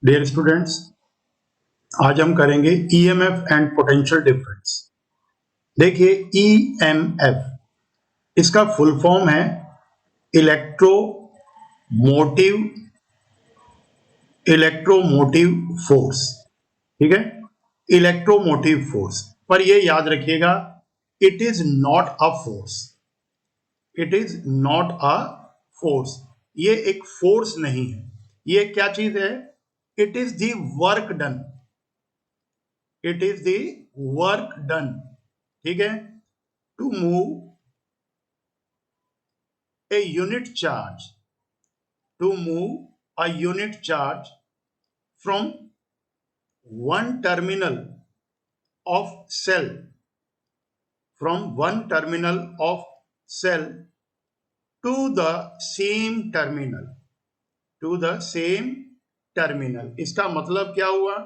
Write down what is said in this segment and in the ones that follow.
Dear students, आज हम करेंगे ईएमएफ एंड पोटेंशियल डिफरेंस। देखिए, ईएमएफ इसका फुल फॉर्म है इलेक्ट्रोमोटिव इलेक्ट्रोमोटिव फोर्स। ठीक है, इलेक्ट्रोमोटिव फोर्स। पर ये याद रखिएगा, it is not a force. It is not a force. ये एक फोर्स नहीं है। ये क्या चीज है? It is the work done. It is the work done. ठीक है, to move a unit charge to move a unit charge from one terminal of cell to the same terminal इसका मतलब क्या हुआ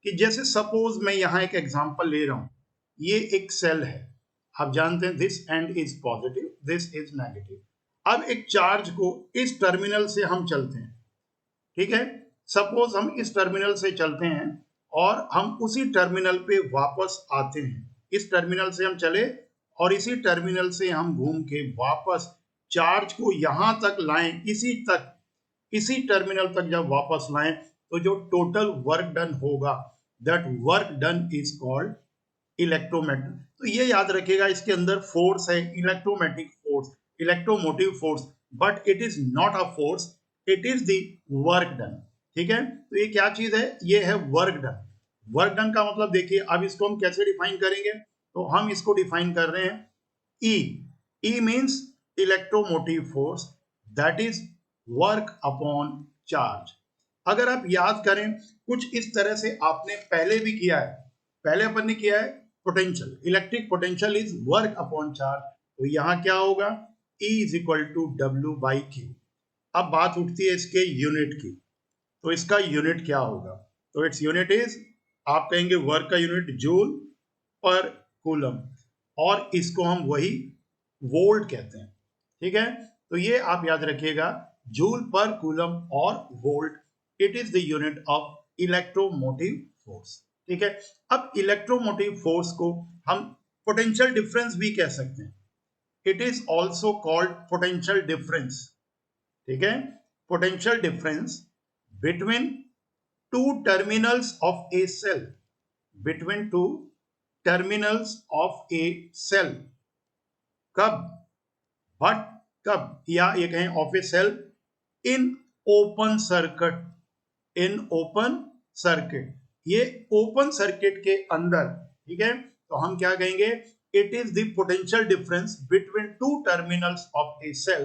कि जैसे सपोज मैं यहां एक एग्जांपल ले रहा हूं। ये एक सेल है, आप जानते हैं this and is positive, this is negative. अब एक चार्ज को इस टर्मिनल से हम चलते हैं। ठीक है, सपोज हम इस टर्मिनल से चलते हैं और हम उसी टर्मिनल पे वापस आते हैं। इस टर्मिनल से हम चले और इसी टर्मिनल से हम घूम के वापस चार्ज को यहां तक लाएं, इसी टर्मिनल तक जब वापस लाएं तो जो टोटल वर्क डन होगा, that work done is called electromagnetic. तो ये याद रखिएगा, इसके अंदर फोर्स है इलेक्ट्रोमैटिक force, electromotive force, but it is not a force, it is the work done. ठीक है, तो ये क्या चीज है? ये है वर्क डन। वर्क डन का मतलब देखिए, अब इसको हम कैसे डिफाइन करेंगे? तो हम इसको डिफाइन कर रहे हैं E. E means electromotive force, that is work upon charge. अगर आप याद करें, कुछ इस तरह से आपने पहले भी किया है। पहले अपन ने किया है potential, electric potential is work upon charge. तो यहां क्या होगा? E is equal to W by Q. अब बात उठती है इसके यूनिट की, तो इसका यूनिट क्या होगा? तो इट्स यूनिट इज, आप कहेंगे वर्क का यूनिट जूल पर कूलम, और इसको हम वही वोल्ट कहते हैं। ठीक है, तो ये आप याद रखिएगा, जूल पर कूलम और volt, it is the unit of electromotive force. ठीक है, अब इलेक्ट्रोमोटिव फोर्स को हम पोटेंशियल डिफरेंस भी कह सकते हैं। It is also called potential difference. ठीक है, potential difference between two terminals of a cell, between two terminals of a cell. कब? बट कब, या ये कहें of a cell in open circuit, in open circuit, ये ओपन सर्किट के अंदर। ठीक है, तो हम क्या कहेंगे? It is the potential difference between two terminals of a cell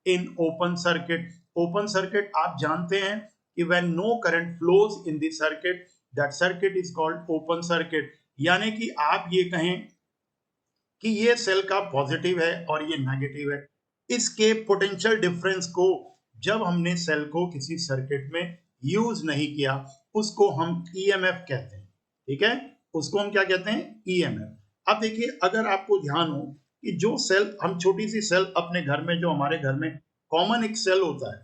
in open circuit. Open circuit आप जानते हैं कि when no current flows in the circuit, that circuit is called open circuit. यानी कि आप ये कहें कि ये सेल का पॉजिटिव है और ये नेगेटिव है। इसके पोटेंशियल डिफरेंस को जब हमने सेल को किसी सर्किट में यूज नहीं किया, उसको हम ईएमएफ कहते हैं। ठीक है, उसको हम क्या कहते हैं? ईएमएफ। अब देखिए, अगर आपको ध्यान हो कि जो सेल, हम छोटी सी सेल अपने घर में, जो हमारे घर में कॉमन एक सेल होता है,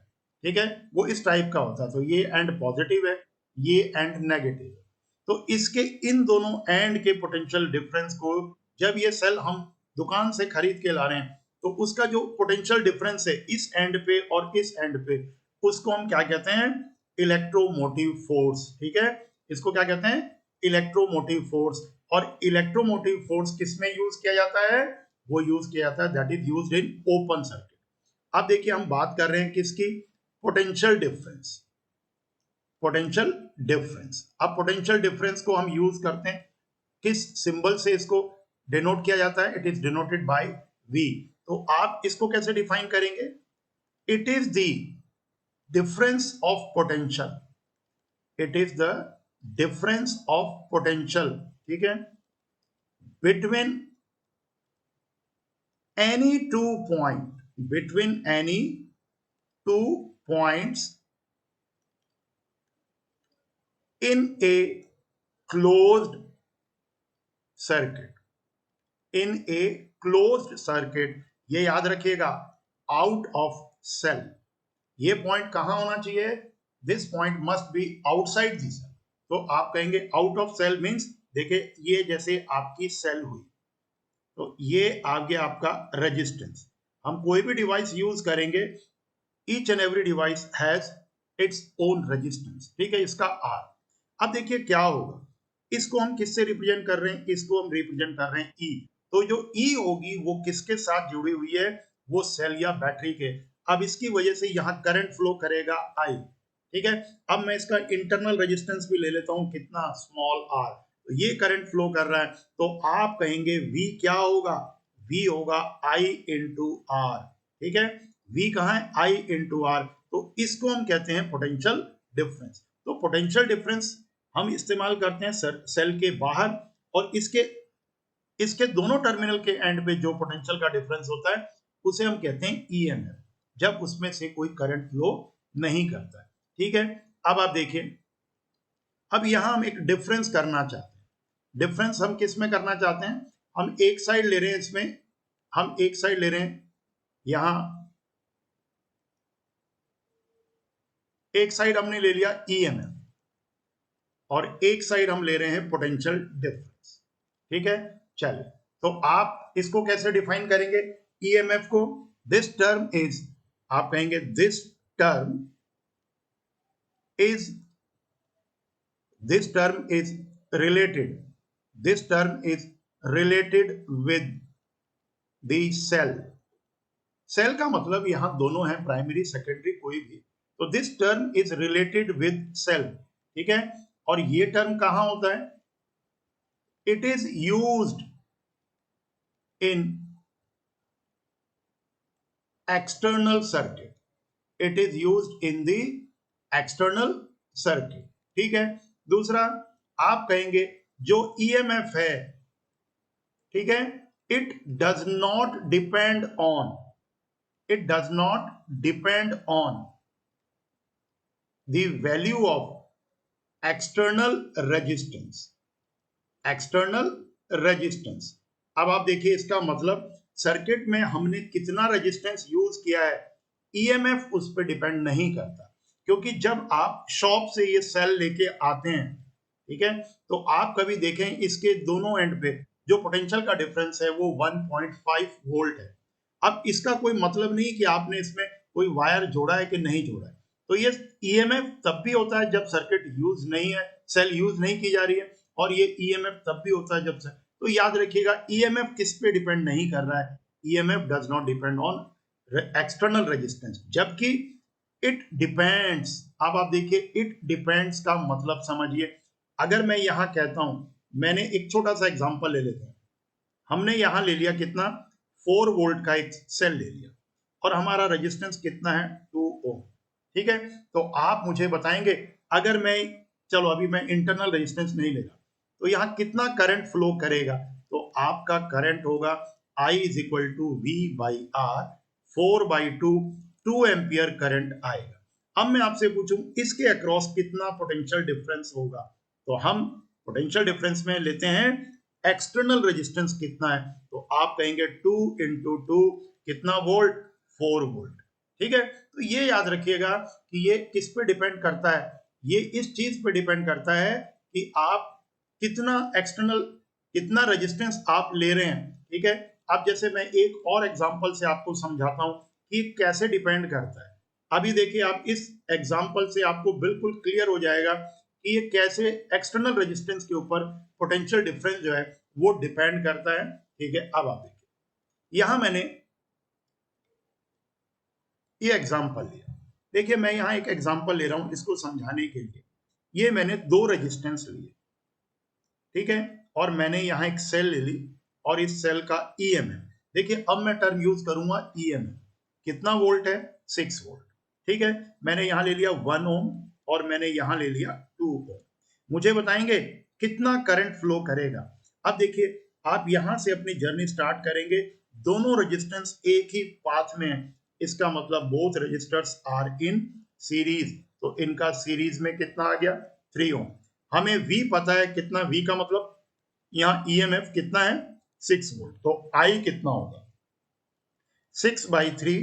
ठीक है, वो इस टाइप का होता है। तो ये एंड पॉजिटिव है, ये एंड नेगेटिव है। तो इसके इन दोनों एंड के पोटेंशियल डिफरेंस को जब ये सेल हम दुकान से खरीद के ला रहे हैं, तो उसका जो पोटेंशियल डिफरेंस है इस एंड पे और इस एंड पे, उसको हम क्या कहते हैं? Electromotive force. ठीक है, इसको क्या कहते हैं? Electromotive force. और इलेक्ट्रोमोटिव फोर्स किसमें यूज किया जाता है? वो यूज किया जाता है, that is used in open circuit. अब देखिए, हम बात कर रहे हैं किसकी? Potential difference. Potential difference. अब पोटेंशियल डिफरेंस को हम यूज करते हैं, किस सिंबल से इसको डिनोट किया जाता है? It is denoted by V। तो आप इसको कैसे डिफाइन करेंगे? It is the difference of potential, it is the difference of potential, ठीक है, between any two point, between any two points in a closed circuit, in a closed circuit. ये याद रखिएगा, आउट ऑफ सेल। ये point कहां होना चाहिए? This point must be outside the cell. तो आप कहेंगे आउट ऑफ सेल मीन्स, देखिए ये जैसे आपकी सेल हुई, तो ये आ गया आपका रेजिस्टेंस। हम कोई भी डिवाइस यूज करेंगे, each and every device has its own resistance, ठीक है, इसका आर। अब देखिए क्या होगा, इसको हम किससे रिप्रेजेंट कर रहे हैं, इसको हम रिप्रेजेंट कर रहे हैं ई। तो जो ई होगी वो किसके साथ जुड़ी हुई है, वो सेल या बैटरी के। अब इसकी वजह से यहाँ करंट फ्लो करेगा आई, ठीक है। अब मैं इसका इंटरनल रेजिस्टेंस भी ले लेता हूँ, कितना, स्मॉल आर। तो ये करंट फ्लो कर रहा है, तो आप कहेंगे V क्या होगा, V होगा I इंटू आर, ठीक है। V कहाँ है, I इंटू आर। तो इसको हम कहते हैं पोटेंशियल डिफरेंस। तो पोटेंशियल डिफरेंस हम इस्तेमाल करते हैं सेल के बाहर, और इसके इसके दोनों टर्मिनल के एंड पे जो पोटेंशियल का डिफरेंस होता है उसे हम कहते हैं ईएमएफ, जब उसमें से कोई करंट फ्लो नहीं करता है, ठीक है। अब आप देखिए, अब यहां हम एक डिफरेंस करना चाहते हैं। डिफरेंस हम किस में करना चाहते हैं, हम एक साइड ले रहे हैं, इसमें हम एक साइड ले रहे हैं, यहां एक साइड हमने ले लिया ईएमएफ, और एक साइड हम ले रहे हैं पोटेंशियल डिफरेंस, ठीक है। चलिए, तो आप इसको कैसे डिफाइन करेंगे ईएमएफ को, दिस टर्म इज, आप कहेंगे this term is, this term is related, this term is related with the cell। Cell का मतलब यहां दोनों है, प्राइमरी सेकेंडरी कोई भी। तो this term is related with cell, ठीक है। और ये टर्म कहां होता है, it is used in external circuit, it is used in the external circuit, ठीक है। दूसरा, आप कहेंगे जो ईएमएफ है, ठीक है, it does not depend on, it does not depend on the value of external resistance, external resistance. अब आप देखिए इसका मतलब, सर्किट में हमने कितना रेजिस्टेंस यूज किया है, ईएमएफ उस पर डिपेंड नहीं करता। क्योंकि जब आप शॉप से ये सेल लेके आते हैं, ठीक है, तो आप कभी देखें इसके दोनों एंड पे जो पोटेंशियल का डिफरेंस है वो 1.5 वोल्ट है। अब इसका कोई मतलब नहीं कि आपने इसमें कोई वायर जोड़ा है कि नहीं जोड़ा है। तो ये ईएमएफ तब भी होता है जब सर्किट यूज नहीं है, सेल यूज नहीं की जा रही है, और ये ईएमएफ तब भी होता है जब से। तो याद रखिएगा ईएमएफ किस पे डिपेंड नहीं कर रहा है, EMF does not depend on external resistance, जबकि इट डिपेंड्स। अब आप देखिए इट डिपेंड्स का मतलब समझिए, अगर मैं यहां कहता हूं, मैंने एक छोटा सा एग्जांपल ले लेते हैं, हमने यहां ले लिया कितना, 4 वोल्ट का एक सेल ले लिया, और हमारा रेजिस्टेंस कितना है, 2 ओम, ठीक है। तो आप मुझे बताएंगे, अगर मैं, चलो अभी मैं इंटरनल रेजिस्टेंस नहीं ले रहा, तो यहां कितना करंट फ्लो करेगा, तो आपका करंट होगा I is equal to V by R, 4/2, 2 ampere current आएगा। अब मैं आपसे पूछूं इसके अक्रॉस कितना पोटेंशियल डिफरेंस होगा, तो हम पोटेंशियल डिफरेंस में लेते हैं एक्सटर्नल रेजिस्टेंस कितना है, तो आप कहेंगे 2 इंटू 2 कितना वोल्ट, 4 वोल्ट, ठीक है। तो ये याद रखिएगा कि ये किस पे डिपेंड करता है, ये इस चीज पे डिपेंड करता है कि आप कितना एक्सटर्नल, कितना रेजिस्टेंस आप ले रहे हैं, ठीक है। अब जैसे मैं एक और एग्जांपल से आपको समझाता हूं कि कैसे डिपेंड करता है। अभी देखिए, आप इस एग्जांपल से आपको बिल्कुल क्लियर हो जाएगा कि ये कैसे एक्सटर्नल रेजिस्टेंस के ऊपर पोटेंशियल डिफरेंस जो है वो डिपेंड करता है, ठीक है। अब आप देखिए, यहां मैंने ये एग्जांपल लिया, देखिए मैं यहां एक एग्जांपल ले रहा हूं इसको समझाने के लिए। ये मैंने 2 रेजिस्टेंस लिए, ठीक है, और मैंने यहां एक सेल ले ली, और इस सेल का ईएमएफ, देखिए अब मैं टर्म यूज करूंगा ईएमएफ, कितना वोल्ट है, 6 वोल्ट, ठीक है। मैंने यहां ले लिया 1 ओम, और मैंने यहां ले लिया 2 ओम। मुझे बताएंगे कितना करंट फ्लो करेगा। अब देखिए, आप यहां से अपनी जर्नी स्टार्ट करेंगे, दोनों रेजिस्टेंस एक ही पाथ में है, इसका मतलब both resistors are in series, तो इनका सीरीज में कितना आ गया, 3 ओम। हमें V पता है, कितना V का मतलब, यहाँ EMF कितना है, 6 वोल्ट, तो I कितना होगा, 6/3,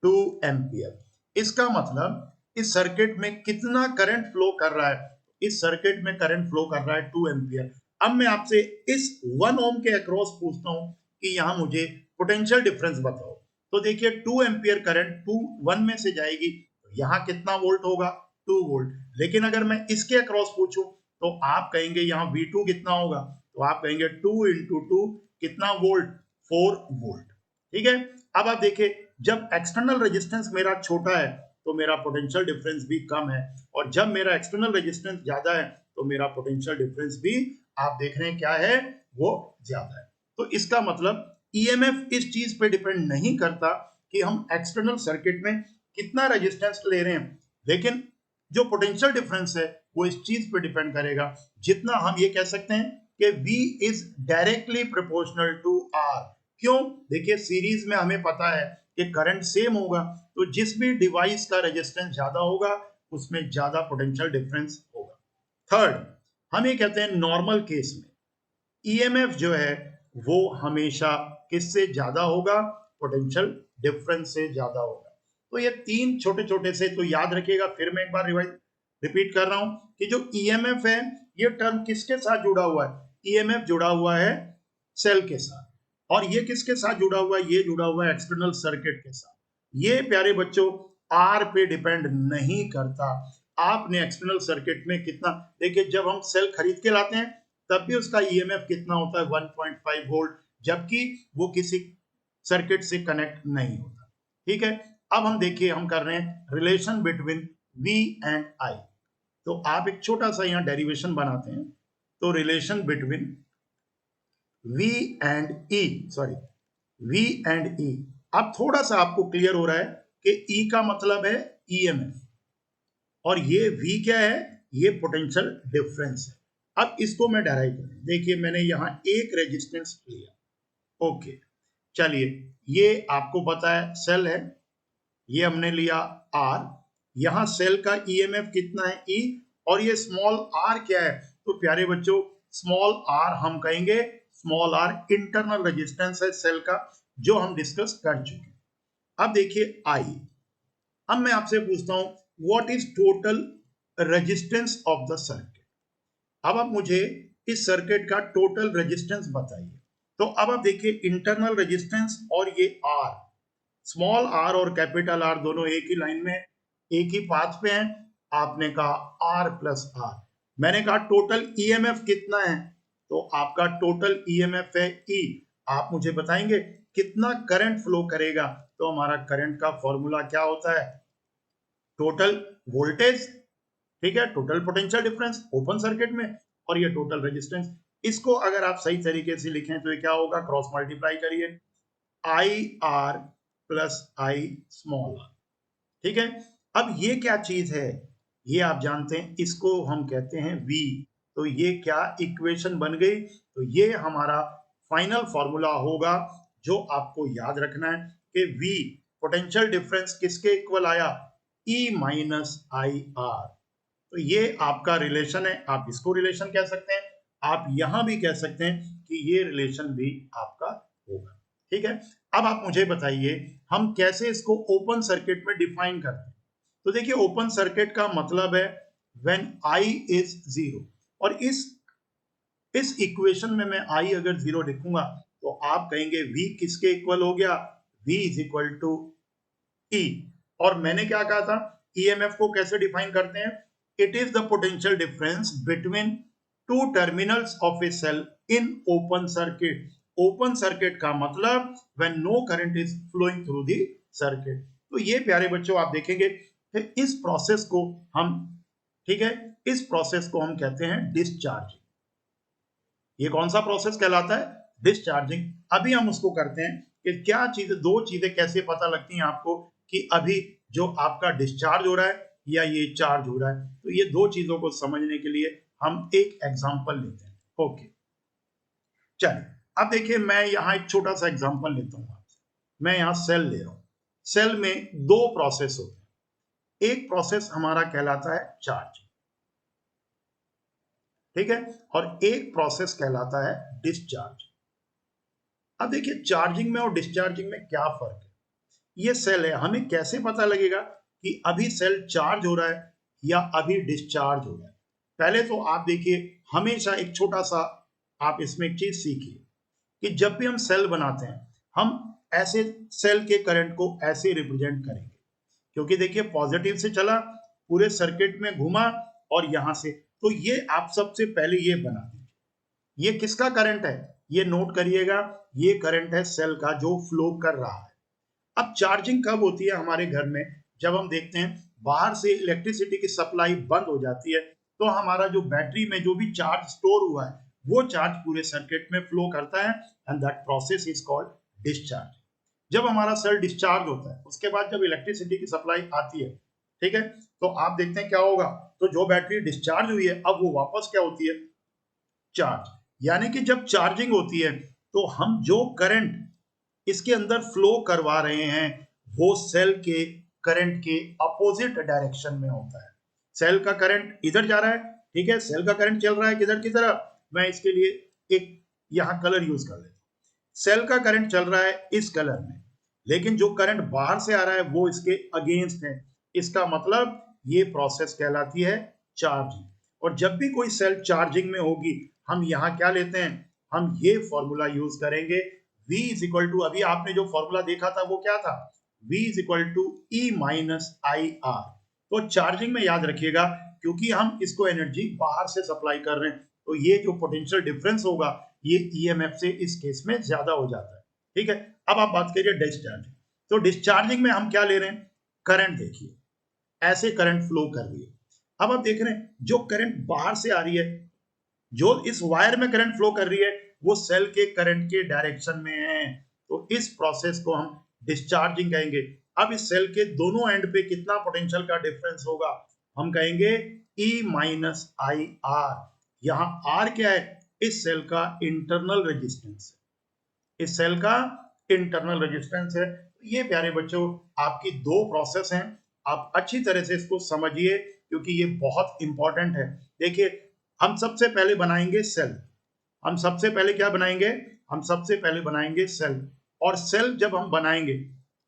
2 एम्पियर। इसका मतलब इस सर्किट में कितना करंट फ्लो कर रहा है। इस सर्किट में करंट फ्लो कर रहा है 2 एम्पियर। अब मैं आपसे इस 1 ओम के अक्रॉस पूछता हूं कि यहां मुझे पोटेंशियल डिफरेंस बताओ। तो देखिए 2 एम्पियर करंट 1 में से जाएगी, यहां कितना वोल्ट होगा, 2 वोल्ट। लेकिन अगर मैं इसके अक्रॉस पूछूं तो आप कहेंगे यहाँ V2 कितना होगा, तो आप कहेंगे 2 इंटू 2 कितना वोल्ट, 4 वोल्ट। ठीक है। अब आप देखिए जब एक्सटर्नल रेजिस्टेंस मेरा छोटा है तो मेरा पोटेंशियल डिफरेंस भी कम है, और जब मेरा एक्सटर्नल रेजिस्टेंस ज्यादा है तो मेरा पोटेंशियल डिफरेंस भी आप देख रहे हैं क्या है, वो ज्यादा है। तो इसका मतलब ईएमएफ इस चीज पे डिपेंड नहीं करता कि हम एक्सटर्नल सर्किट में कितना रेजिस्टेंस ले रहे हैं, लेकिन जो पोटेंशियल डिफरेंस है वो इस चीज पे डिपेंड करेगा, जितना हम ये कह सकते हैं कि V is directly proportional to R। क्यों? देखिए सीरीज में हमें पता है कि करंट सेम होगा, तो जिस भी डिवाइस का रेजिस्टेंस ज्यादा होगा उसमें ज्यादा पोटेंशियल डिफरेंस होगा। थर्ड, हम ये कहते हैं नॉर्मल केस में ईएमएफ जो है वो हमेशा किससे ज्यादा होगा, पोटेंशियल डिफरेंस से ज्यादा होगा। तो ये तीन छोटे छोटे से तो याद रखिएगा। फिर मैं एक बार रिपीट कर रहा हूं कि जो ईएमएफ है ये टर्म किसके साथ जुड़ा हुआ है, ईएमएफ जुड़ा हुआ है सेल के साथ, और ये किसके साथ जुड़ा हुआ है, ये जुड़ा हुआ है एक्सटर्नल सर्किट के साथ। ये प्यारे बच्चों आर पे डिपेंड नहीं करता। आपने एक्सटर्नल सर्किट में कितना, देखिए जब हम सेल खरीद के लाते हैं तब भी उसका ईएमएफ कितना होता है, 1.5 वोल्ट, जबकि वो किसी सर्किट से कनेक्ट नहीं होता। ठीक है। अब हम देखिए हम कर रहे हैं relation between V and I। तो आप एक छोटा सा यहाँ डेरिवेशन बनाते हैं। तो relation between V and E, sorry V and E। अब थोड़ा सा आपको क्लियर हो रहा है कि E का मतलब है ईएमएफ और ये V क्या है, ये पोटेंशियल डिफरेंस है। अब इसको मैं डेराइव करूं, देखिए मैंने यहां एक रेजिस्टेंस लिया। ओके, चलिए ये आपको पता है सेल है, ये हमने लिया R, यहां सेल का ईएमएफ कितना है E, और ये स्मॉल r क्या है, तो प्यारे बच्चों स्मॉल r हम कहेंगे स्मॉल r इंटरनल रेजिस्टेंस है सेल का, जो हम डिस्कस कर चुके हैं। अब देखिए I, अब मैं आपसे पूछता हूं what is total resistance of the circuit. अब आप मुझे इस सर्किट का टोटल रेजिस्टेंस बताइए। तो अब आप देखिए इंटरनल रेजिस्टेंस और ये R, स्मॉल r और कैपिटल R दोनों एक ही लाइन में एक ही पाथ पे हैं। आपने कहा R प्लस R, मैंने कहा टोटल ईएमएफ कितना है, तो आपका टोटल ईएमएफ है E। आप मुझे बताएंगे कितना करंट फ्लो करेगा, तो हमारा करंट का फॉर्मूला क्या होता है, टोटल वोल्टेज, ठीक है, total potential difference open circuit में, और ये टोटल रेजिस्टेंस। इसको अगर आप सही तरीके से लिखें तो ये क्या होगा, क्रॉस मल्टीप्लाई करिए, I R plus I small R. ठीक है। अब ये क्या चीज है, ये आप जानते हैं, इसको हम कहते हैं V। तो ये क्या इक्वेशन बन गई, तो ये हमारा फाइनल फॉर्मूला होगा जो आपको याद रखना है कि V पोटेंशियल डिफरेंस किसके इक्वल आया, E माइनस आई आर। तो ये आपका रिलेशन है, आप इसको रिलेशन कह सकते हैं, आप यहां भी कह सकते हैं कि ये रिलेशन भी आपका होगा। ठीक है। अब आप मुझे बताइए हम कैसे इसको ओपन सर्किट में डिफाइन करते हैं। तो देखिए ओपन सर्किट का मतलब है व्हेन I इज 0, और इस इक्वेशन में मैं I अगर 0 लिखूंगा तो आप कहेंगे V किसके इक्वल हो गया, V is equal to E। और मैंने क्या कहा था, ईएमएफ को कैसे डिफाइन करते हैं, it is the potential difference between two terminals of a cell in open circuit. Open circuit का मतलब when no current is flowing through the circuit. तो ये प्यारे बच्चों आप देखेंगे कि इस प्रोसेस को हम, ठीक है, इस प्रोसेस को हम कहते हैं डिस्चार्जिंग। ये कौन सा प्रोसेस कहलाता है, डिस्चार्जिंग। अभी हम उसको करते हैं कि क्या चीज, दो चीजें कैसे पता लगती हैं आपको कि अभी जो आपका डिस्चार्ज हो रहा है या ये चार्ज हो रहा है। तो ये दो चीजों को समझने के लिए हम एक एग्जांपल लेते हैं। ओके, चलिए अब देखिए मैं यहां एक छोटा सा एग्जांपल लेता हूं आपसे। मैं यहां सेल ले रहा हूं, सेल में दो प्रोसेस होते हैं, एक प्रोसेस हमारा कहलाता है चार्ज, ठीक है, और एक प्रोसेस कहलाता है डिस्चार्ज। अब देखिए चार्जिंग में और डिस्चार्जिंग में क्या फर्क है, ये सेल है, हमें कैसे पता लगेगा कि अभी सेल चार्ज हो रहा है या अभी डिस्चार्ज हो रहा है। पहले तो आप देखिए, हमेशा एक छोटा सा आप इसमें एक चीज सीखिए कि जब भी हम सेल बनाते हैं, हम ऐसे सेल के करंट को ऐसे रिप्रेजेंट करेंगे, क्योंकि देखिए पॉजिटिव से चला, पूरे सर्किट में घुमा और यहां से, तो ये आप सबसे पहले ये बना दीजिए। ये किसका करंट है, ये नोट करिएगा, ये करंट है सेल का जो फ्लो कर रहा है। अब चार्जिंग कब होती है हमारे घर में, जब हम देखते हैं बाहर से इलेक्ट्रिसिटी की सप्लाई बंद हो जाती है, तो हमारा जो बैटरी में जो भी चार्ज स्टोर हुआ है वो चार्ज पूरे सर्किट में फ्लो करता है, and that process is called discharge. जब हमारा सेल डिस्चार्ज होता है, उसके बाद जब इलेक्ट्रिसिटी की सप्लाई आती है, ठीक है, तो आप देखते हैं क्या होगा, तो जो बैटरी डिस्चार्ज हुई है अब वो वापस क्या होती है, चार्ज। यानी कि जब चार्जिंग होती है तो हम जो करंट इसके अंदर फ्लो करवा रहे हैं वो सेल के करंट के अपोजिट डायरेक्शन में होता है। सेल का करंट इधर जा रहा है, ठीक है, सेल का करंट चल रहा है किधर की तरफ, मैं इसके लिए एक यहां कलर यूज कर लेता हूं। सेल का करंट चल रहा है इस कलर में, लेकिन जो करंट बाहर से आ रहा है वो इसके अगेंस्ट है। इसका मतलब ये प्रोसेस कहलाती है चार्जिंग। और जब भी कोई सेल चार्जिंग में होगी, हम यहाँ क्या लेते हैं, हम ये फॉर्मूला यूज करेंगे, V इज इक्वल टू, अभी आपने जो फॉर्मूला देखा था वो क्या था, V is equal to E minus I R. तो चार्जिंग में याद रखिएगा, क्योंकि हम इसको एनर्जी बाहर से सप्लाई कर रहे हैं, तो ये जो पोटेंशियल डिफरेंस होगा ये ईएमएफ से इस केस में ज्यादा हो जाता है, ठीक है। अब आप बात करिए डिस्चार्जिंग। तो डिस्चार्जिंग में हम क्या ले रहे हैं, करंट देखिए, ऐसे करंट फ्लो कर रही है। अब आप देख रहे हैं जो करंट बाहर से आ रही है, जो इस वायर में करंट फ्लो कर रही है, वो सेल के करंट के डायरेक्शन में है, तो इस प्रोसेस को हम डिस्चार्जिंग कहेंगे। अब इस सेल के दोनों एंड पे कितना पोटेंशियल का डिफरेंस होगा, हम कहेंगे E माइनस आई आर। यहाँ R क्या है, इस सेल का इंटरनल रेजिस्टेंस, इस सेल का इंटरनल रेजिस्टेंस है। ये प्यारे बच्चों आपकी दो प्रोसेस हैं, आप अच्छी तरह से इसको समझिए क्योंकि ये बहुत इंपॉर्टेंट है। देखिए हम सबसे पहले बनाएंगे सेल, हम सबसे पहले क्या बनाएंगे, हम सबसे पहले बनाएंगे सेल। और सेल जब हम बनाएंगे,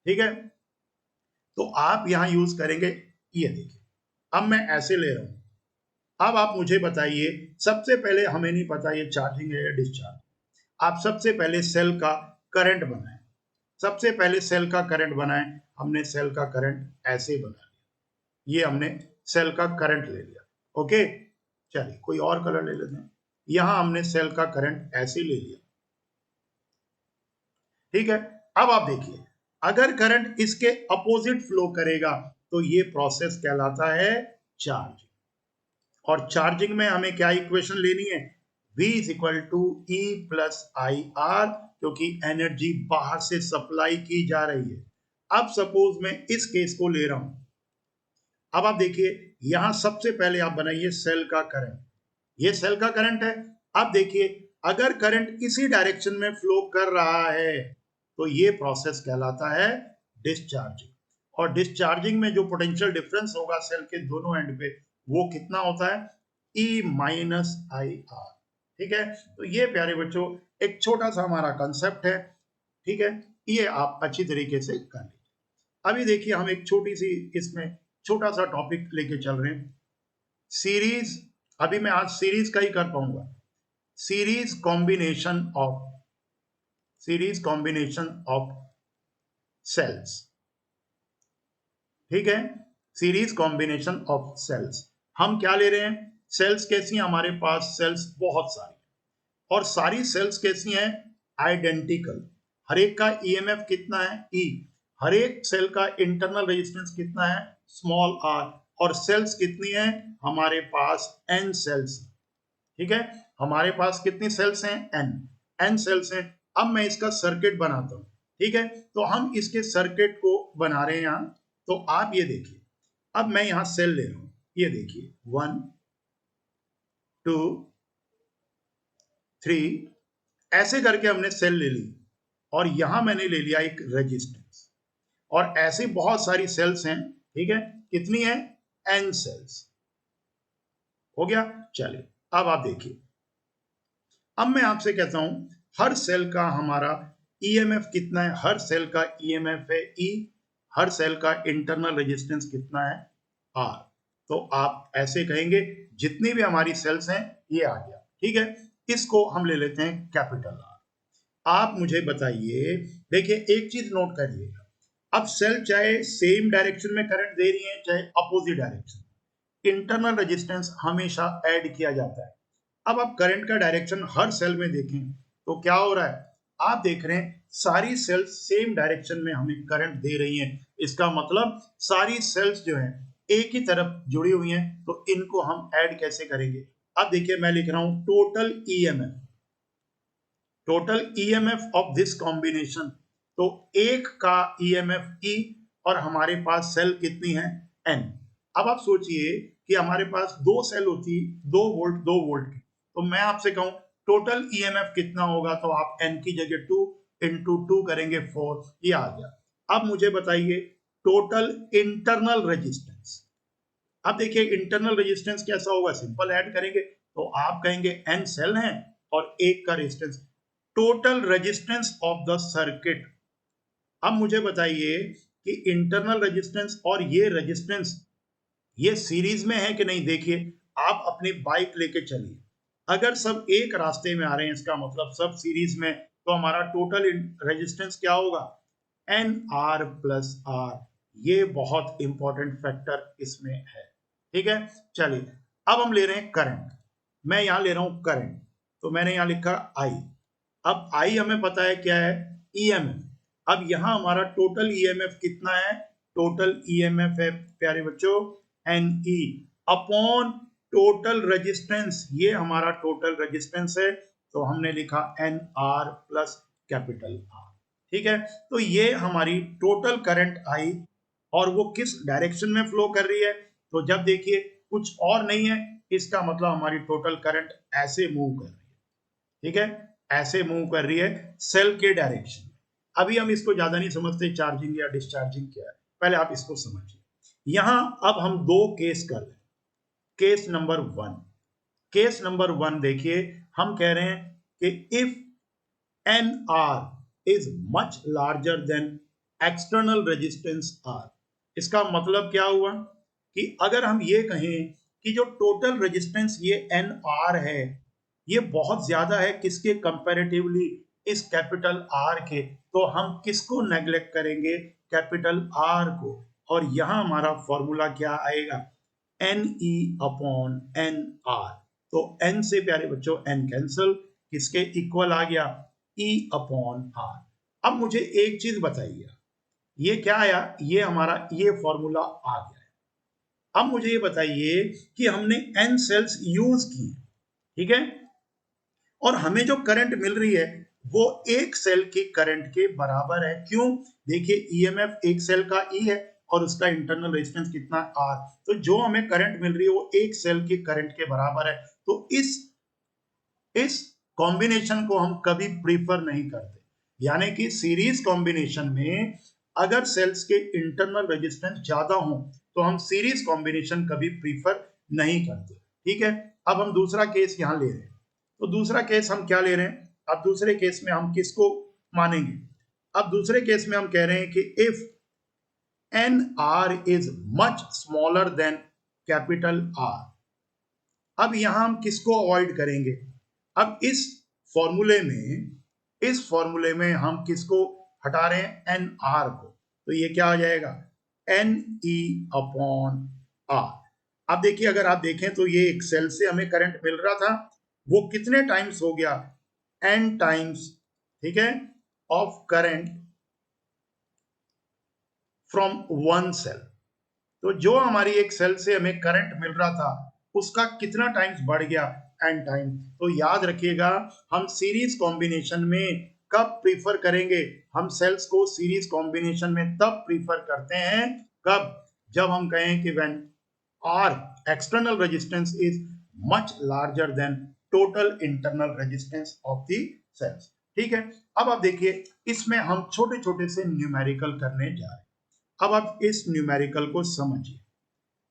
ठीक है, तो आप यहां यूज करेंगे, ये देखिए अब मैं ऐसे ले रहा हूं। अब आप मुझे बताइए, सबसे पहले हमें नहीं पता ये चार्जिंग है या डिस्चार्ज, आप सबसे पहले सेल का करंट बनाएं, सबसे पहले सेल का करंट बनाएं। हमने सेल का करंट ऐसे बना लिया, ये हमने सेल का करंट ले लिया, ओके। चलिए कोई और कलर ले लेते हैं, यहां हमने सेल का करंट ऐसे ले लिया, ठीक है। अब आप देखिए, अगर करंट इसके अपोजिट फ्लो करेगा तो ये प्रोसेस कहलाता है चार्ज। और चार्जिंग में हमें क्या इक्वेशन लेनी है, V is equal to E plus I R, क्योंकि एनर्जी बाहर से सप्लाई की जा रही है। अब सपोज मैं इस केस को ले रहा हूं, अब आप देखिए यहां सबसे पहले आप बनाइए सेल का करंट, ये सेल का करंट है। अब देखिए अगर करंट इसी डायरेक्शन में फ्लो कर रहा है तो ये प्रोसेस कहलाता है डिस्चार्जिंग। और डिस्चार्जिंग में जो पोटेंशियल डिफरेंस होगा सेल के दोनों एंड पे, वो कितना होता है, E माइनस आई आर, ठीक है। तो ये प्यारे बच्चों एक छोटा सा हमारा कंसेप्ट है, ठीक है, ये आप अच्छी तरीके से कर लीजिए। अभी देखिए हम एक छोटी सी इसमें छोटा सा टॉपिक लेके चल रहे हैं, सीरीज। अभी मैं आज सीरीज का ही कर पाऊंगा, series combination of, series combination of cells, ठीक है, सीरीज कॉम्बिनेशन ऑफ सेल्स। हम क्या ले रहे हैं, सेल्स कैसी हैं हमारे पास, सेल्स बहुत सारी, और सारी सेल्स कैसी हैं, आइडेंटिकल। हर एक का ईएमएफ कितना है, ई। हर एक सेल का इंटरनल रेजिस्टेंस कितना है, स्मॉल आर। और सेल्स कितनी है हमारे पास, एन सेल्स, ठीक है। हमारे पास कितनी सेल्स हैं, एन, एन सेल्स हैं। अब मैं इसका सर्किट बनाता हूं, ठीक है। तो हम इसके सर्किट को बना रहे हैं यहां, तो आप ये देखिए, अब मैं यहां सेल ले रहा हूं, ये देखिए 1 2 3, ऐसे करके हमने सेल ले ली, और यहां मैंने ले लिया एक रेजिस्टेंस। और ऐसी बहुत सारी सेल्स हैं, ठीक है, कितनी है, एन सेल्स, हो गया। चलिए अब आप देखिए, अब मैं आपसे कहता हूं हर सेल का हमारा ईएमएफ कितना है, हर सेल का ईएमएफ है ई, हर सेल का इंटरनल रेजिस्टेंस कितना है, R। तो आप ऐसे कहेंगे जितनी भी हमारी सेल्स हैं ये आ गया, ठीक है। इसको हम ले लेते हैं कैपिटल R। आप मुझे बताइए, देखिए एक चीज नोट करिएगा, अब सेल चाहे सेम डायरेक्शन में करंट दे रही है चाहे अपोजिट डायरेक्शन, इंटरनल रेजिस्टेंस हमेशा ऐड किया जाता है। अब आप करंट का डायरेक्शन हर सेल में देखें तो क्या हो रहा है, आप देख रहे हैं सारी सेल्स सेम डायरेक्शन में हमें करंट दे रही हैं। इसका मतलब सारी सेल्स जो हैं एक ही तरफ जुड़ी हुई हैं, तो इनको हम ऐड कैसे करेंगे। अब देखिए मैं लिख रहा हूं total EMF, total EMF of this combination, तो एक का ईएमएफ ई और हमारे पास सेल कितनी है, एन। अब आप सोचिए कि हमारे पास दो सेल होती 2 वोल्ट की, तो मैं आपसे कहूं टोटल ईएमएफ कितना होगा, तो आप एन की जगह 2 इंटू 2 करेंगे 4, ये आ गया। अब मुझे बताइए टोटल इंटरनल रेजिस्टेंस। अब देखिए इंटरनल रेजिस्टेंस कैसा होगा, सिंपल ऐड करेंगे तो आप कहेंगे एन सेल है और एक का resistance, total resistance of the circuit. अब मुझे बताइए कि इंटरनल रेजिस्टेंस और ये रेजिस्टेंस ये सीरीज में है कि नहीं। देखिए आप अपनी बाइक लेके चलिए, अगर सब एक रास्ते में आ रहे हैं इसका मतलब सब सीरीज में, तो हमारा टोटल रेजिस्टेंस क्या होगा, एन आर प्लस आर। ये बहुत इंपॉर्टेंट फैक्टर इसमें है, ठीक है। चलिए अब हम ले रहे हैं करंट, मैं यहां ले रहा हूं करंट, तो मैंने यहां लिखा आई। अब आई हमें पता है क्या है, ईएमएफ। अब यहां हमारा टोटल ईएमएफ कितना है, टोटल ईएमएफ है प्यारे बच्चों N E upon total resistance, ये हमारा टोटल रेजिस्टेंस है, तो हमने लिखा N R plus capital R, ठीक है। तो ये हमारी टोटल करंट आई और वो किस डायरेक्शन में फ्लो कर रही है, तो जब देखिए कुछ और नहीं है, इसका मतलब हमारी टोटल करंट ऐसे मूव कर रही है, ठीक है, ऐसे मूव कर रही है सेल के डायरेक्शन में। अभी हम इसको ज्यादा नहीं समझते चार्जिंग या डिस्चार्जिंग क्या है, पहले आप इसको समझिए। यहां अब हम दो केस कर रहे हैं। केस नंबर 1, केस नंबर 1 देखिए, हम कह रहे हैं कि if N R is much larger than external resistance R. इसका मतलब क्या हुआ कि अगर हम ये कहें कि जो टोटल रेजिस्टेंस ये एन आर है ये बहुत ज्यादा है किसके कंपैरेटिवली, इस कैपिटल आर के, तो हम किसको नेग्लेक्ट करेंगे, कैपिटल आर को। और यहां हमारा फॉर्मूला क्या आएगा, N E upon N R. तो एन से प्यारे बच्चों एन कैंसल, किसके इक्वल आ गया, ई अपॉन आर। अब मुझे एक चीज बताइए, ये क्या आया, ये हमारा ये फॉर्मूला आ गया है। अब मुझे ये बताइए कि हमने एन सेल्स यूज की, ठीक है, और हमें जो करंट मिल रही है वो एक सेल की करंट के बराबर है। क्यों, देखिए ईएमएफ एक सेल का ई है और उसका इंटरनल रेजिस्टेंस कितना आर, तो जो हमें करंट मिल रही है वो एक सेल की करंट के बराबर है। तो इस कॉम्बिनेशन को हम कभी प्रीफर नहीं करते, यानी कि सीरीज कॉम्बिनेशन में अगर सेल्स के इंटरनल रेजिस्टेंस ज्यादा हो तो हम सीरीज कॉम्बिनेशन कभी प्रीफर नहीं करते, ठीक है। अब हम दूसरा केस यहां ले रहे हैं, तो दूसरा केस हम क्या ले रहे हैं, अब दूसरे केस में हम किसको मानेंगे, अब दूसरे केस में हम कह रहे हैं कि if N R is much smaller than capital R. अब यहां हम किसको अवॉइड करेंगे, अब इस फॉर्मूले में हम किसको हटा रहे हैं, एन आर को, तो ये क्या आ जाएगा, एन ई अपॉन आर। अब देखिए अगर आप देखें तो ये एक सेल से हमें करंट मिल रहा था, वो कितने टाइम्स हो गया, एन टाइम्स, ठीक है, of current from one cell. तो जो हमारी एक सेल से हमें करंट मिल रहा था उसका कितना टाइम्स बढ़ गया, एन टाइम। तो याद रखिएगा हम सीरीज कॉम्बिनेशन में कब प्रीफर करेंगे, हम सेल्स को सीरीज कॉम्बिनेशन में तब प्रीफर करते हैं कब, जब हम कहें कि when R external resistance is much larger than total internal resistance of the cells, ठीक है। अब आप देखिए इसमें हम छोटे छोटे से न्यूमेरिकल करने जा रहे हैं। अब आप इस न्यूमेरिकल को समझिए,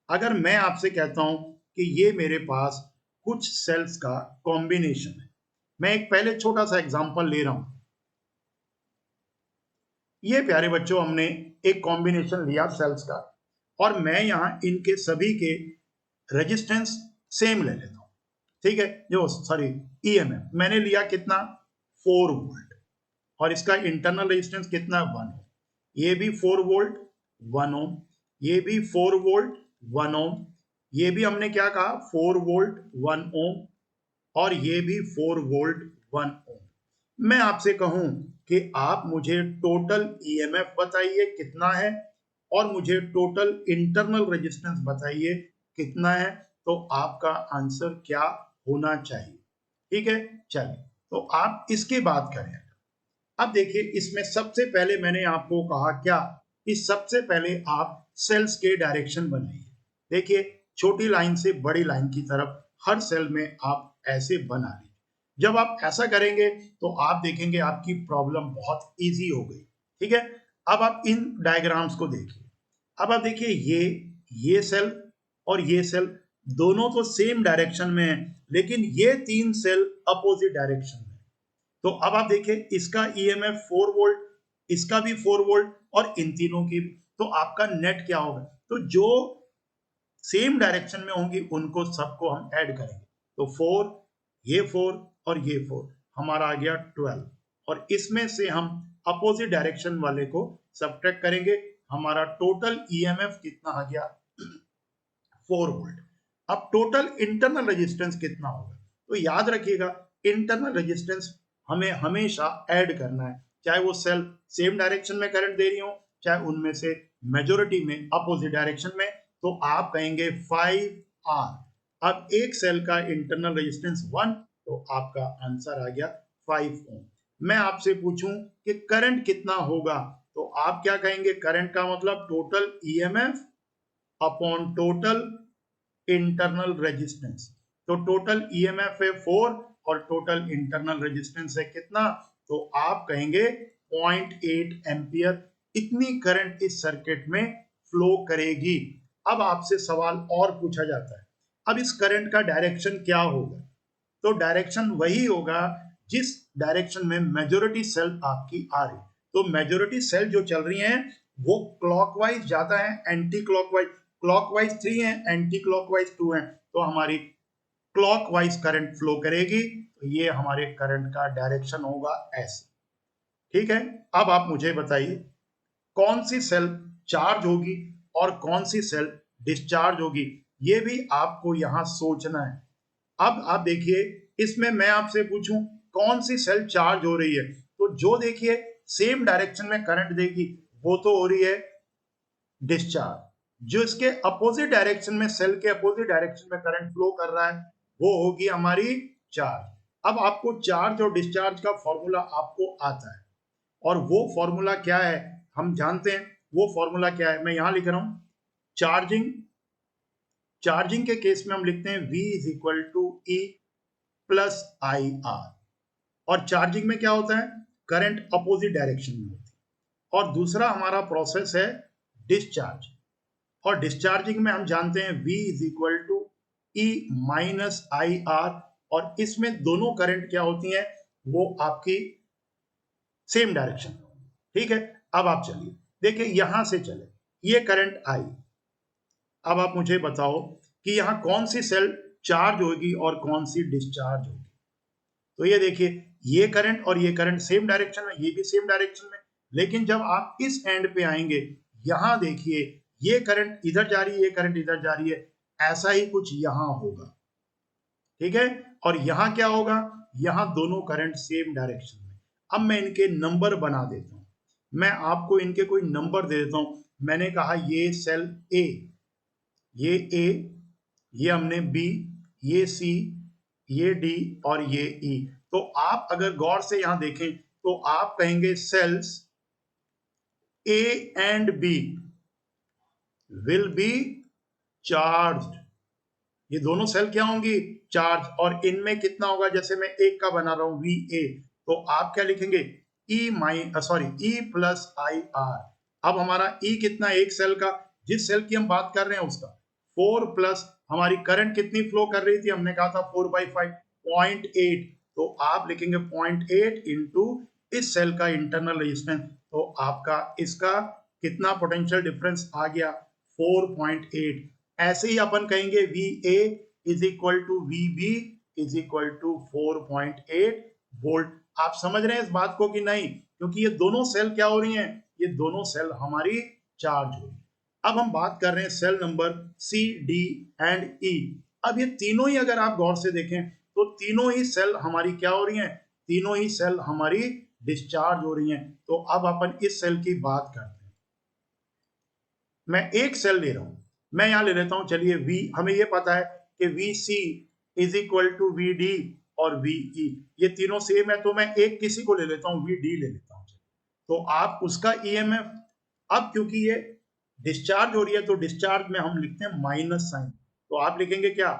अगर मैं आपसे कहता हूं कि ये मेरे पास कुछ सेल्स का कॉम्बिनेशन है, मैं एक पहले छोटा सा एग्जांपल ले रहा हूं। ये प्यारे बच्चों हमने एक कॉम्बिनेशन लिया सेल्स का, और मैं यहाँ इनके सभी के रेजिस्टेंस सेम ले लेता हूँ, ठीक है। जो सॉरी ईएमएफ मैंने लिया कितना 4 वोल्ट, और इसका इंटरनल रेजिस्टेंस कितना 1 ओम। ये भी 4 वोल्ट 1 ओम, ये भी 4 वोल्ट 1 ओम, ये भी हमने क्या कहा 4 वोल्ट 1 ओम, और ये भी 4 वोल्ट 1 ओम। मैं आपसे कहूं कि आप मुझे टोटल ईएमएफ बताइए कितना है, और मुझे टोटल इंटरनल रेजिस्टेंस बताइए कितना है, तो आपका आंसर क्या होना चाहिए, ठीक है। चलिए, तो आप इसकी बात करें। अब देखिए, इसमें सबसे पहले मैंने आपको कहा क्या कि सबसे पहले आप सेल्स के डायरेक्शन बनाइए। देखिए, छोटी लाइन से बड़ी लाइन की तरफ हर सेल में आप ऐसे बना लीजिए। जब आप ऐसा करेंगे तो आप देखेंगे आपकी प्रॉब्लम बहुत इजी हो गई, ठीक है। अब आप इन डायग्राम्स को देखिए। अब आप देखिए, ये सेल और ये सेल दोनों तो सेम डायरेक्शन में है, लेकिन ये 3 सेल अपोजिट डायरेक्शन में। तो अब आप देखिए, इसका ईएमएफ 4 वोल्ट, इसका भी 4 वोल्ट, और इन तीनों की भी। तो आपका नेट क्या होगा, तो जो सेम डायरेक्शन में होंगी उनको सबको हम ऐड करेंगे। तो 4, ये 4 और ये 4, हमारा आ गया 12, और इसमें से हम अपोजिट डायरेक्शन वाले को सब्ट्रैक्ट करेंगे। हमारा टोटल ईएमएफ कितना आ गया 4 वोल्ट। अब टोटल इंटरनल रेजिस्टेंस कितना होगा, तो याद रखिएगा इंटरनल रेजिस्टेंस हमें हमेशा ऐड करना है, चाहे वो सेल सेम डायरेक्शन में करंट दे रही हो, चाहे उनमें से मेजोरिटी में अपोजिट डायरेक्शन में। तो आप कहेंगे 5R। अब एक सेल का इंटरनल रेजिस्टेंस 1, तो आपका आंसर आ गया 5 ओम। मैं आपसे पूछूं कि करंट कितना होगा, तो आप क्या कहेंगे, करंट का मतलब total EMF upon total internal resistance. तो टोटल ईएमएफ है 4 और टोटल इंटरनल रेजिस्टेंस है कितना, तो आप कहेंगे 0.8 एम्पियर। इतनी करंट इस सर्किट में फ्लो करेगी। अब आपसे सवाल और पूछा जाता है, अब इस करंट का डायरेक्शन क्या होगा, तो डायरेक्शन वही होगा जिस डायरेक्शन में मेजॉरिटी सेल आपकी आ रही। तो मेजॉरिटी सेल जो चल रही हैं वो क्लॉकवाइज जाता है, एंटी क्लॉकवाइज, क्लॉकवाइज 3 है, एंटी क्लॉकवाइज 2 है, तो हमारी क्लॉकवाइज करंट फ्लो करेगी। तो ये हमारे करंट का डायरेक्शन होगा ऐसे, ठीक है। अब आप मुझे बताइए कौन सी सेल चार्ज होगी और कौन सी सेल डिस्चार्ज होगी, ये भी आपको यहां सोचना है। अब आप देखिए, इसमें मैं आपसे पूछूं कौन सी सेल चार्ज हो रही है, तो जो देखिए सेम डायरेक्शन में करंट देगी वो तो हो रही है डिस्चार्ज। जो इसके अपोजिट डायरेक्शन में, सेल के अपोजिट डायरेक्शन में करंट फ्लो कर रहा है, वो होगी हमारी चार्ज। अब आपको चार्ज और डिस्चार्ज का फॉर्मूला आपको आता है, और वो फॉर्मूला क्या है हम जानते हैं। वो फॉर्मूला क्या है, मैं यहां लिख रहा हूं। चार्जिंग, चार्जिंग के केस में हम लिखते हैं V is equal to E plus IR। और चार्जिंग में क्या होता है, करंट अपोजिट डायरेक्शन में होती है। और दूसरा हमारा प्रोसेस है डिस्चार्ज, और डिस्चार्जिंग में हम जानते हैं V is equal to E minus IR। और इसमें दोनों करंट क्या होती हैं, वो आपकी सेम डायरेक्शन में, ठीक है। अब आप चलिए देखिए, यहां से चले, ये करंट आई। अब आप मुझे बताओ कि यहां कौन सी सेल चार्ज होगी और कौन सी डिस्चार्ज होगी। तो ये देखिए, ये करंट और ये करंट सेम डायरेक्शन में, ये भी सेम डायरेक्शन में, लेकिन जब आप इस एंड पे आएंगे, यहां देखिए ये करंट इधर जा रही है, ये करंट इधर जा रही है, ऐसा ही कुछ यहां होगा, ठीक है। और यहां क्या होगा, यहां दोनों करंट सेम डायरेक्शन में। अब मैं इनके नंबर बना देता हूं, मैं आपको इनके कोई नंबर दे देता हूं। मैंने कहा ये सेल ए, ये ए, ये हमने बी, ये सी, ये डी और ये ई। तो आप अगर गौर से यहां देखें तो आप कहेंगे cells A and B will be charged. ये दोनों सेल क्या होंगी, चार्ज। और इनमें कितना होगा, जैसे मैं एक का बना रहा हूं वी ए, तो आप क्या लिखेंगे ई प्लस आई आर। अब हमारा ई कितना, एक सेल का, जिस सेल की हम बात कर रहे हैं उसका 4 प्लस हमारी करंट कितनी फ्लो कर रही थी, हमने कहा था 4/5 0.8, तो आप लिखेंगे 0.8 इंटू इस सेल का इंटरनल रेजिस्टेंस, तो आपका इसका कितना पोटेंशियल डिफरेंस आ गया 4.8। ऐसे ही अपन कहेंगे VA is equal to VB is equal to 4.8 volt. आप समझ रहे हैं इस बात को कि नहीं? क्योंकि ये दोनों सेल क्या हो रही हैं, ये दोनों सेल हमारी चार्ज हो रही है। अब हम बात कर रहे हैं cell number C, D and E। अब ये तीनों ही अगर आप गौर से देखें तो तीनों ही सेल हमारी क्या हो रही हैं, तीनों ही सेल हमारी डिस्चार्ज हो रही हैं। तो अब अपन इस सेल की बात करते हैं। मैं एक सेल ले रहा हूं, मैं यहां ले लेता हूं, चलिए V, हमें ये पता है कि VC is equal to VD और VE, ये तीनों सेम है, तो मैं एक किसी को ले लेता हूं, VD ले लेता हूं। तो आप उसका EMF, अब क्योंकि ये डिस्चार्ज हो रही है तो डिस्चार्ज में हम लिखते हैं माइनस साइन, तो आप लिखेंगे क्या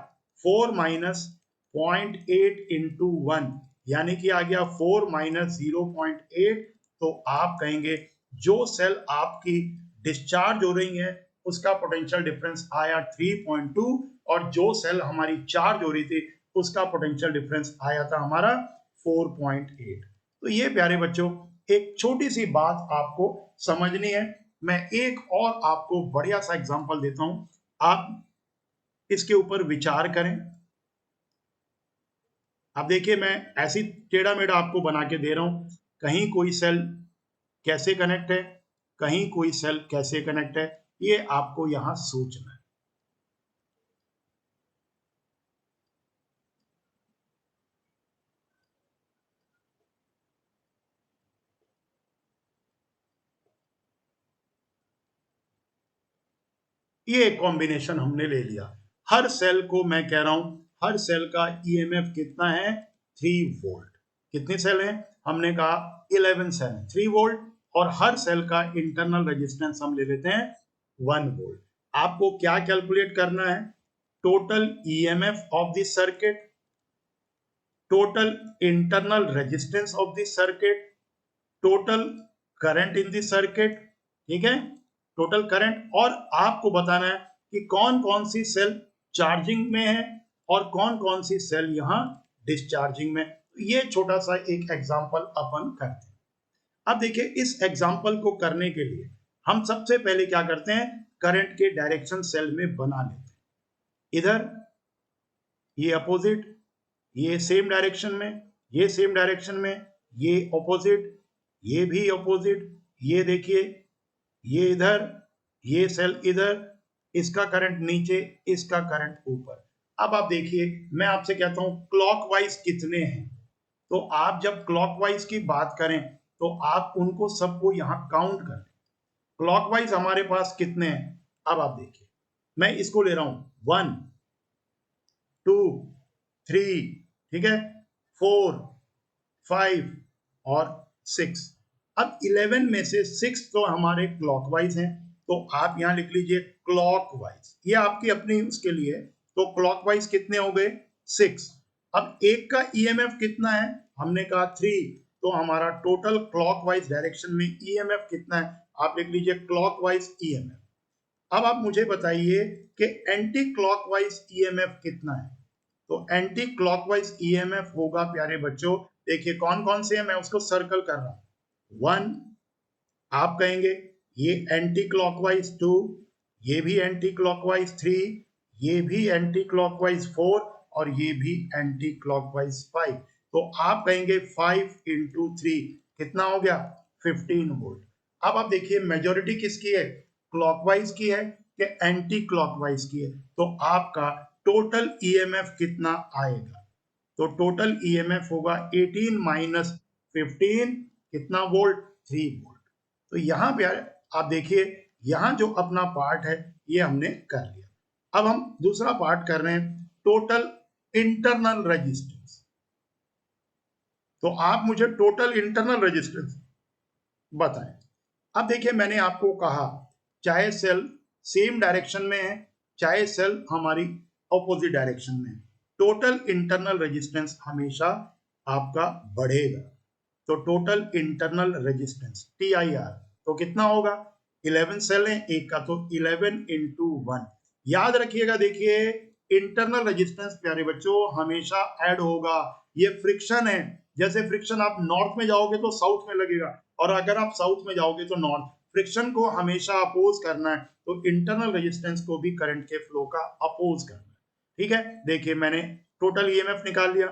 4 माइनस 0.8 इंटू 1, यानी कि आ गया 4 माइनस 0.8। तो आप कहेंगे जो सेल आपकी डिस्चार्ज हो रही है उसका पोटेंशियल डिफरेंस आया 3.2 और जो सेल हमारी चार्ज हो रही थी उसका पोटेंशियल डिफरेंस आया था हमारा 4.8। तो ये प्यारे बच्चों एक छोटी सी बात आपको समझनी है। मैं एक और आपको बढ़िया सा एग्जांपल देता हूं, आप इसके ऊपर विचार करें। अब देखिए मैं ऐसी टेढ़ा मेढ़ा आपको बना के दे रहा हूं, कहीं कोई सेल कैसे कनेक्ट है, कहीं कोई सेल कैसे कनेक्ट है, ये आपको यहां सोचना है। ये कॉम्बिनेशन हमने ले लिया, हर सेल को मैं कह रहा हूं हर सेल का ईएमएफ कितना है 3 वोल्ट। कितने सेल हैं, हमने कहा 11 सेल, 3 वोल्ट, और हर सेल का इंटरनल रेजिस्टेंस हम ले लेते हैं 1 वोल्ट। आपको क्या कैलकुलेट करना है, total EMF of the circuit, total internal resistance of the circuit, total current in the circuit, ठीक है, टोटल करंट, और आपको बताना है कि कौन कौन सी सेल चार्जिंग में है और कौन कौन सी सेल यहां डिस्चार्जिंग में। ये छोटा सा एक एग्जांपल अपन करते हैं। अब देखिए इस एग्जांपल को करने के लिए हम सबसे पहले क्या करते हैं, करंट के डायरेक्शन सेल में बना लेते हैं। इधर ये अपोजिट, ये सेम डायरेक्शन में, ये सेम डायरेक्शन में, ये ऑपोजिट, ये भी ऑपोजिट, ये देखिए ये इधर, ये सेल इधर, इसका करंट नीचे, इसका करंट ऊपर। अब आप देखिए मैं आपसे कहता हूं क्लॉकवाइज कितने हैं, तो आप जब क्लॉकवाइज की बात करें तो आप उनको सबको यहां काउंट कर लें। क्लॉकवाइज हमारे पास कितने हैं, अब आप देखिए मैं इसको ले रहा हूं 1 2 3, ठीक है, 4 5 और 6। अब 11 में से 6 तो हमारे क्लॉकवाइज हैं, तो आप यहां लिख लीजिए क्लॉकवाइज, ये आपकी अपनी उसके लिए, तो क्लॉकवाइज कितने हो गए 6। अब एक का ईएमएफ कितना है, हमने कहा 3, तो हमारा टोटल क्लॉकवाइज डायरेक्शन में ईएमएफ कितना है, आप लिख लीजिए क्लॉकवाइज ईएमएफ। अब आप मुझे बताइए कि एंटी क्लॉकवाइज ईएमएफ कितना है, तो एंटी क्लॉकवाइज ईएमएफ होगा प्यारे बच्चों, देखिए कौन कौन से हैं, मैं उसको सर्कल कर रहा हूं। 1 आप कहेंगे, ये एंटी क्लॉकवाइज 2, ये भी एंटी क्लॉकवाइज 3, ये भी एंटी क्लॉकवाइज 4 और ये भी एंटी क्लॉकवाइज 5। तो आप कहेंगे 5 इंटू 3 कितना हो गया 15 वोल्ट। अब आप देखिए मेजोरिटी किसकी है, क्लॉकवाइज की है कि एंटी क्लॉकवाइज की है, तो आपका टोटल ईएमएफ कितना आएगा, तो टोटल ईएमएफ होगा 18 माइनस 15 कितना वोल्ट 3 वोल्ट। तो यहां पे आप देखिए यहां जो अपना पार्ट है ये हमने कर लिया। अब हम दूसरा पार्ट कर रहे हैं टोटल इंटरनल रेजिस्टेंस, तो आप मुझे टोटल इंटरनल रेजिस्टेंस बताएं। अब देखिए मैंने आपको कहा चाहे सेल सेम डायरेक्शन में है चाहे सेल हमारी ऑपोजिट डायरेक्शन में है, टोटल इंटरनल रेजिस्टेंस हमेशा आपका बढ़ेगा। तो टोटल इंटरनल रेजिस्टेंस TIR तो कितना होगा, 11 सेल है एक का, तो 11 इंटू 1। याद रखिएगा देखिए इंटरनल रेजिस्टेंस प्यारे बच्चों हमेशा ऐड होगा, ये फ्रिक्शन है, जैसे फ्रिक्शन आप नॉर्थ में जाओगे तो साउथ में लगेगा, और अगर आप साउथ में जाओगे तो नॉर्थ। फ्रिक्शन को हमेशा अपोज करना है, तो इंटरनल रेजिस्टेंस को भी करंट के फ्लो का अपोज करना है। ठीक है, देखिए मैंने टोटल ईएमएफ निकाल लिया,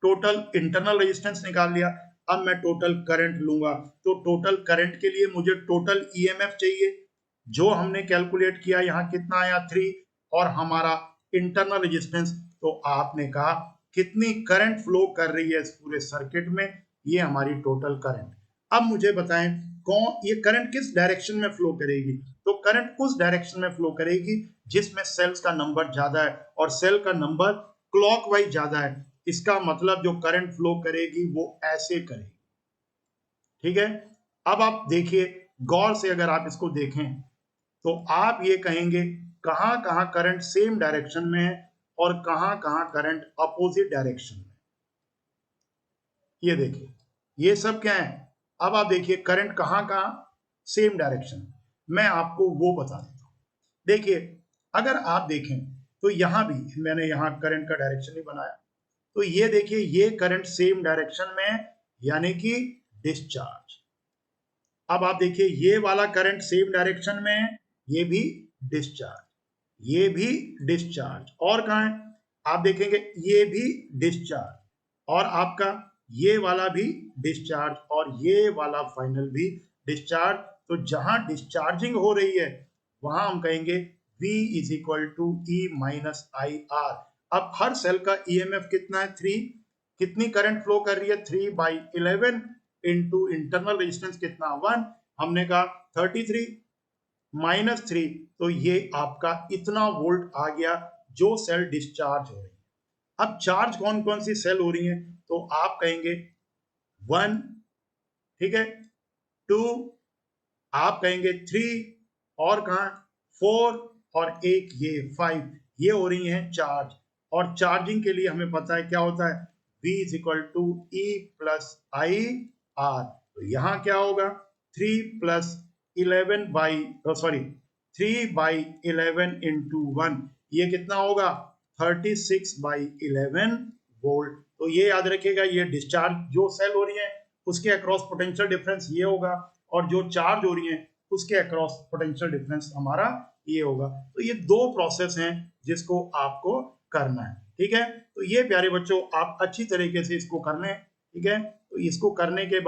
टोटल इंटरनल रेजिस्टेंस निकाल लिया, अब मैं टोटल करंट लूंगा। तो टोटल करंट के लिए मुझे टोटल ईएमएफ चाहिए, जो हमने कैलकुलेट किया यहाँ कितना आया 3, और हमारा इंटरनल रेजिस्टेंस, तो आपने कहा कितनी करंट फ्लो कर रही है इस पूरे सर्किट में, ये हमारी टोटल करंट। अब मुझे बताएं कौन ये करंट किस डायरेक्शन में फ्लो करेगी, तो करंट उस डायरेक्शन में फ्लो करेगी जिसमें सेल्स का नंबर ज्यादा है, और सेल का नंबर क्लॉकवाइज ज्यादा है। इसका मतलब जो करंट फ्लो करेगी वो ऐसे करेगी। ठीक है, अब आप देखिए गौर से, अगर आप इसको देखें तो आप ये कहेंगे कहां कहां करंट सेम डायरेक्शन में है और कहां कहां करंट अपोजिट डायरेक्शन में। ये देखिए ये सब क्या है, अब आप देखिए करंट कहां कहां सेम डायरेक्शन, मैं आपको वो बता देता हूं। देखिए अगर आप देखें तो यहां भी मैंने यहां करंट का डायरेक्शन ही बनाया, तो ये देखिए ये करंट सेम डायरेक्शन में है, यानी कि डिस्चार्ज। अब आप देखिए ये वाला करंट सेम डायरेक्शन में है, ये भी डिस्चार्ज, ये भी डिस्चार्ज, और कहां है आप देखेंगे ये भी डिस्चार्ज, और आपका ये वाला भी डिस्चार्ज, और ये वाला फाइनल भी डिस्चार्ज। तो जहां डिस्चार्जिंग हो रही है वहां हम कहेंगे V is equal to E minus I R. अब हर सेल का ईएमएफ कितना है 3, कितनी करंट फ्लो कर रही है 3/11 इंटू इंटरनल रेजिस्टेंस कितना 1, हमने कहा 33 माइनस 3, तो ये आपका इतना वोल्ट आ गया जो सेल डिस्चार्ज हो रही है। अब चार्ज कौन कौन सी सेल हो रही है, तो आप कहेंगे 1, ठीक है, 2, आप कहेंगे 3, और कहा 4, और एक ये 5, ये हो रही है चार्ज। और चार्जिंग के लिए हमें पता है क्या होता है, V is equal to E plus I R. तो यहाँ क्या होगा 3/11 इंटू 1, ये कितना होगा 36/11 वोल्ट। तो ये याद रखिएगा, ये डिस्चार्ज जो सेल हो रही है उसके अक्रॉस पोटेंशियल डिफरेंस ये होगा, और जो चार्ज हो रही है उसके अक्रॉस पोटेंशियल डिफरेंस हमारा ये होगा। तो ये दो प्रोसेस हैं जिसको आपको करना है। ठीक है, तो ये प्यारे बच्चों आप अच्छी तरीके से इसको कर लें। ठीक है, तो इसको करने के बाद